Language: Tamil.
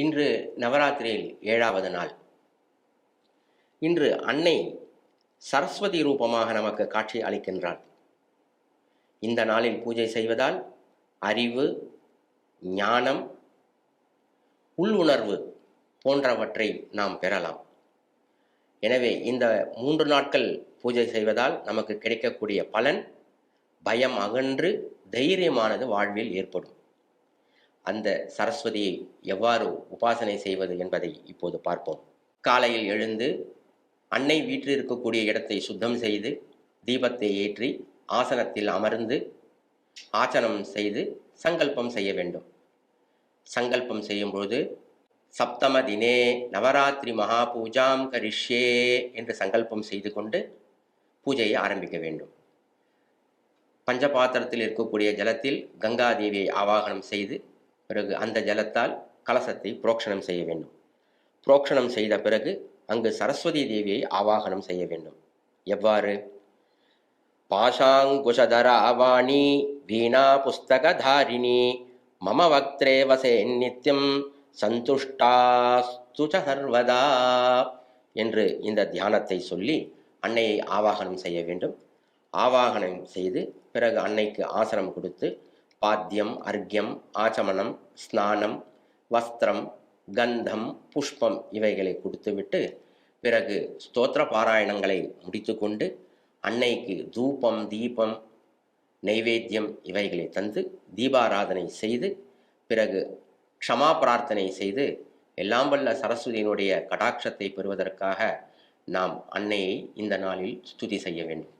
இன்று நவராத்திரியில் 7வது நாள். இன்று அன்னை சரஸ்வதி ரூபமாக நமக்கு காட்சி அளிக்கின்றாள். இந்த நாளில் பூஜை செய்வதால் அறிவு, ஞானம், உள்ளுணர்வு போன்றவற்றை நாம் பெறலாம். எனவே இந்த 3 நாட்கள் பூஜை செய்வதால் நமக்கு கிடைக்கக்கூடிய பலன் பயம் அகன்று தைரியமானது வாழ்வில் ஏற்படும். அந்த சரஸ்வதியை எவ்வாறு உபாசனை செய்வது என்பதை இப்போது பார்ப்போம். காலையில் எழுந்து அன்னை வீட்டில் இருக்கக்கூடிய இடத்தை சுத்தம் செய்து தீபத்தை ஏற்றி ஆசனத்தில் அமர்ந்து ஆசனம் செய்து சங்கல்பம் செய்ய வேண்டும். சங்கல்பம் செய்யும்பொழுது சப்தம தினே நவராத்திரி மகா பூஜாம் கரிஷ்யே என்று சங்கல்பம் செய்து கொண்டு பூஜையை ஆரம்பிக்க வேண்டும். பஞ்சபாத்திரத்தில் இருக்கக்கூடிய ஜலத்தில் கங்கா தேவியை ஆவாகனம் செய்து பிறகு அந்த ஜலத்தால் கலசத்தை புரோக்ஷணம் செய்ய வேண்டும். புரோக்ஷணம் செய்த பிறகு அங்கு சரஸ்வதி தேவியை ஆவாகனம் செய்ய வேண்டும். எவ்வாறு? பாஷாங்குஷதரா வாணி வீணா புஸ்தகதாரிணி மம வக்த்ரே வசே நித்யம் சந்துஷ்டாஸ்து ச சர்வதா என்று இந்த தியானத்தை சொல்லி அன்னையை ஆவாகனம் செய்ய வேண்டும். ஆவாகனம் செய்து பிறகு அன்னைக்கு ஆசனம் கொடுத்து பாத்தியம், அர்க்யம், ஆச்சமனம், ஸ்நானம், வஸ்திரம், கந்தம், புஷ்பம் இவைகளை கொடுத்துவிட்டு பிறகு ஸ்தோத்திர பாராயணங்களை முடித்து கொண்டு அன்னைக்கு தூபம், தீபம், நைவேத்தியம் இவைகளை தந்து தீபாராதனை செய்து பிறகு க்ஷமா பிரார்த்தனை செய்து எல்லாம் வல்ல சரஸ்வதியினுடைய கடாட்சத்தை பெறுவதற்காக நாம் அன்னையை இந்த நாளில் ஸ்துதி செய்ய வேண்டும்.